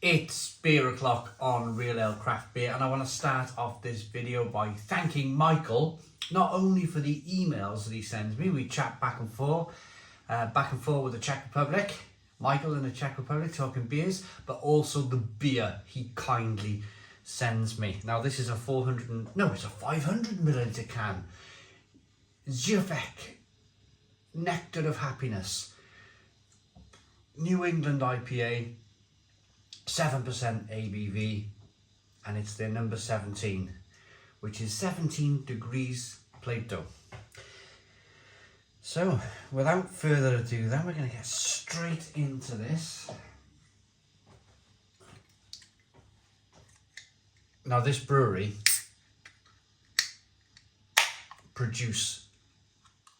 It's beer o'clock on Real Ale Craft Beer, and I want to start off this video by thanking Michael, not only for the emails that he sends me, we chat back and forth with the Czech Republic, Michael in the Czech Republic talking beers, but also the beer he kindly sends me. Now this is it's a 500 milliliter can. Zichovec, Nectar of Happiness, New England IPA, 7% ABV, and it's their number 17, which is 17 degrees Plato. So, without further ado, then we're going to get straight into this. Now, this brewery produce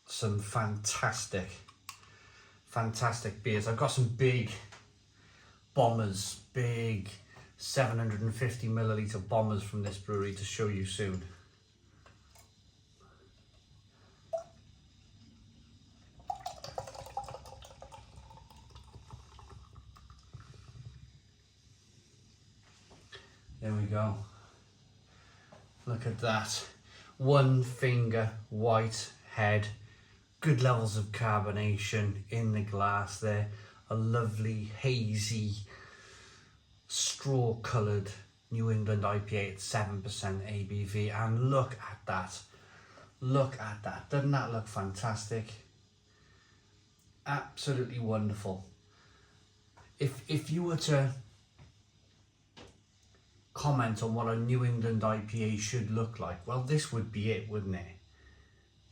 some fantastic beers. I've got some big bombers, big 750 milliliter bombers from this brewery to show you soon. There we go. Look at that. One finger white head. Good levels of carbonation in the glass there. A lovely, hazy, straw-coloured New England IPA at 7% ABV. And look at that. Look at that. Doesn't that look fantastic? Absolutely wonderful. If you were to comment on what a New England IPA should look like, well, this would be it, wouldn't it?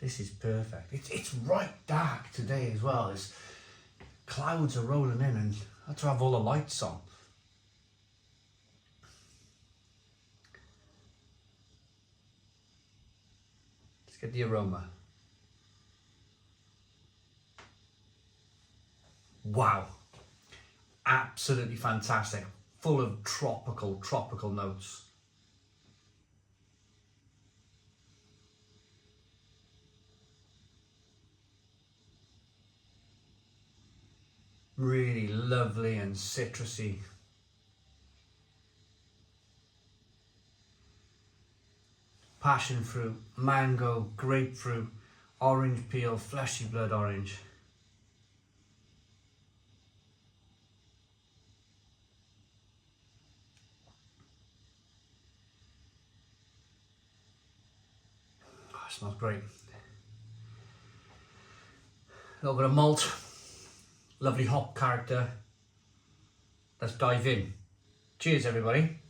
This is perfect. It's right dark today as well. Clouds are rolling in and I had to have all the lights on. Let's get the aroma. Wow. Absolutely fantastic. Full of tropical notes. Really lovely and citrusy. Passion fruit, mango, grapefruit, orange peel, fleshy blood orange. Oh, it smells great. A little bit of malt. Lovely hop character. Let's dive in. Cheers, everybody.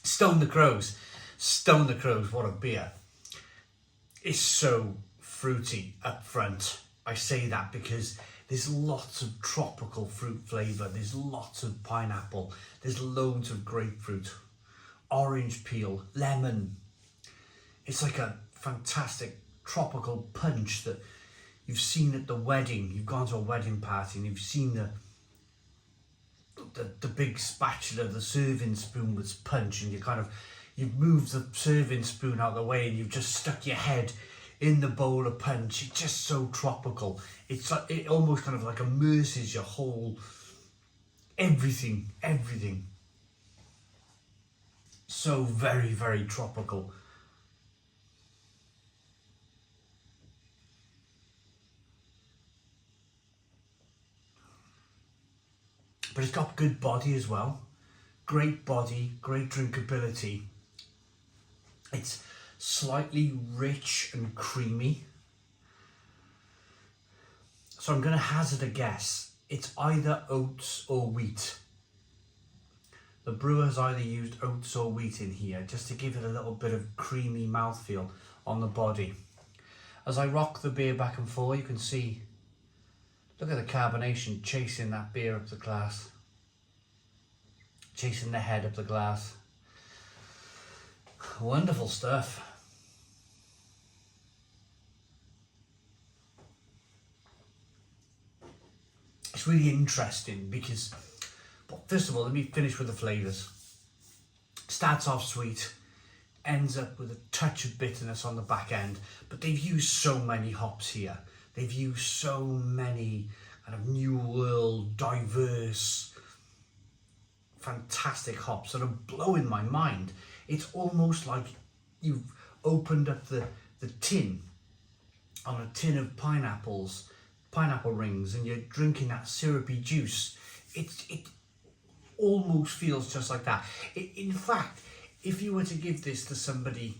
Stone the Crows. Stone the Crows, what a beer. It's so fruity up front. I say that because there's lots of tropical fruit flavour, there's lots of pineapple, there's loads of grapefruit, orange peel, lemon. It's like a fantastic tropical punch that you've seen at the wedding. You've gone to a wedding party and you've seen the big spatula, the serving spoon with punch, and you've moved the serving spoon out of the way and you've just stuck your head in the bowl of punch. It's just so tropical. It's like, it almost kind of like immerses your whole, everything. So very tropical. But it's got good body as well. Great body, great drinkability. It's slightly rich and creamy. So I'm going to hazard a guess. It's either oats or wheat. The brewer has either used oats or wheat in here just to give it a little bit of creamy mouthfeel on the body. As I rock the beer back and forth, you can see, look at the carbonation chasing that beer up the glass. Chasing the head up the glass. Wonderful stuff. It's really interesting because But first of all, let me finish with the flavours. Starts off sweet, ends up with a touch of bitterness on the back end, but they've used so many hops here. They've used so many kind of new world, diverse, fantastic hops that are blowing my mind. It's almost like you've opened up the tin on a tin of pineapple rings, and you're drinking that syrupy juice. It almost feels just like that. In fact, if you were to give this to somebody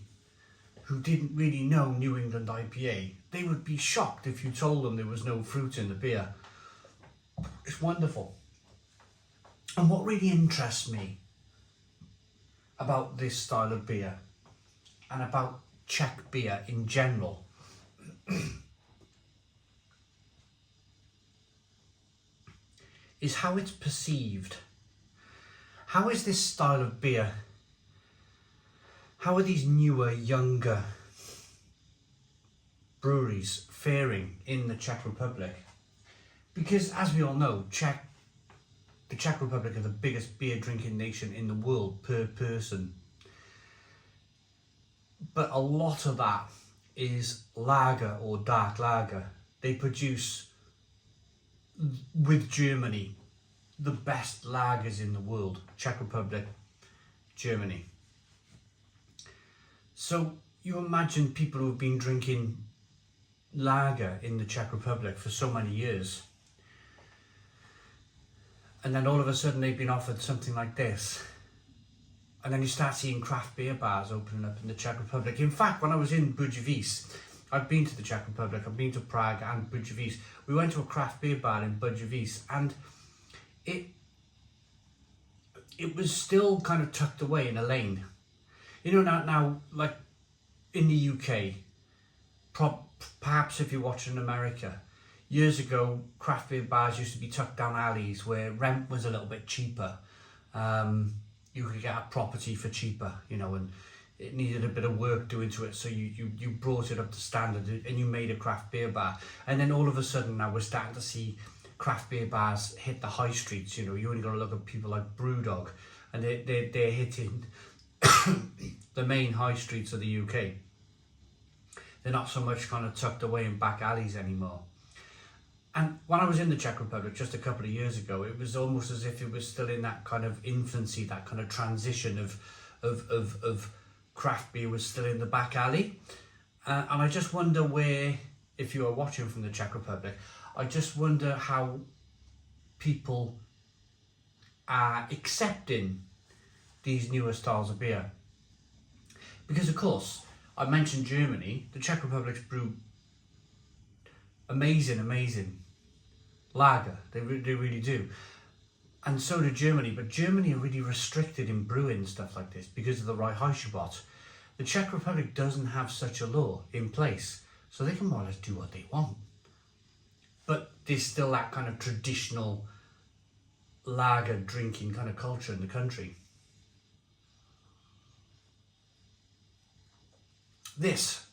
who didn't really know New England IPA, they would be shocked if you told them there was no fruit in the beer. It's wonderful. And what really interests me about this style of beer and about Czech beer in general is how it's perceived. How is this style of beer, how are these newer, younger breweries faring in the Czech Republic? Because as we all know, the Czech Republic are the biggest beer drinking nation in the world per person. But a lot of that is lager or dark lager. They produce, with Germany, the best lagers in the world. Czech Republic, Germany. So you imagine people who have been drinking lager in the Czech Republic for so many years, and then all of a sudden they've been offered something like this, and then you start seeing craft beer bars opening up in the Czech Republic. In fact, when I was in Budějovice, I've been to the Czech Republic, I've been to Prague and Budějovice. We went to a craft beer bar in Budějovice, and it was still kind of tucked away in a lane. You know, now like in the UK, perhaps if you're watching America, years ago, craft beer bars used to be tucked down alleys where rent was a little bit cheaper. You could get a property for cheaper, you know, and it needed a bit of work doing to it, so you brought it up to standard and you made a craft beer bar. And then all of a sudden now we're starting to see craft beer bars hit the high streets. You know, you only got to look at people like Brewdog, and they're hitting the main high streets of the UK. They're not so much kind of tucked away in back alleys anymore. And when I was in the Czech Republic just a couple of years ago, it was almost as if it was still in that kind of infancy, that kind of transition of craft beer was still in the back alley. And I just wonder where, if you are watching from the Czech Republic, I just wonder how people are accepting these newer styles of beer. Because of course, I mentioned Germany. The Czech Republic's brew amazing lager. They really do. And so do Germany. But Germany are really restricted in brewing stuff like this because of the Reinheitsgebot. The Czech Republic doesn't have such a law in place, so they can more or less do what they want. But there's still that kind of traditional lager drinking kind of culture in the country. This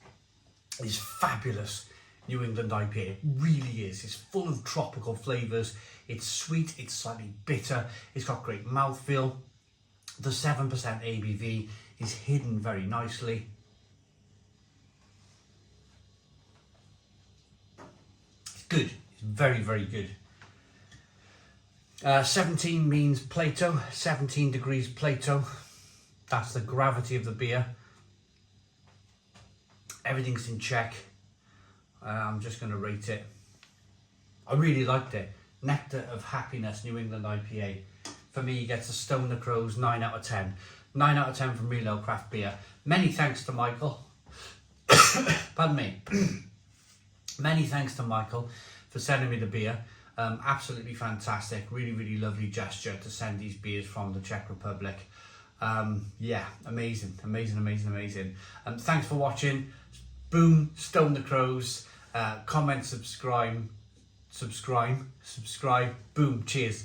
is fabulous New England IPA. It really is. It's full of tropical flavours. It's sweet, it's slightly bitter, it's got great mouthfeel. The 7% ABV is hidden very nicely. It's good. It's very, very good. 17 means Plato, 17 degrees Plato. That's the gravity of the beer. Everything's in Czech. I'm just going to rate it. I really liked it. Nectar of Happiness New England IPA. For me, it gets a Stone the Crows 9 out of 10. 9 out of 10 from Relo Craft Beer. Many thanks to Michael. Pardon me. Many thanks to Michael for sending me the beer. Absolutely fantastic. Really, really lovely gesture to send these beers from the Czech Republic. Yeah, amazing. Thanks for watching. Boom, Stone the Crows. Comment, subscribe. Boom, cheers.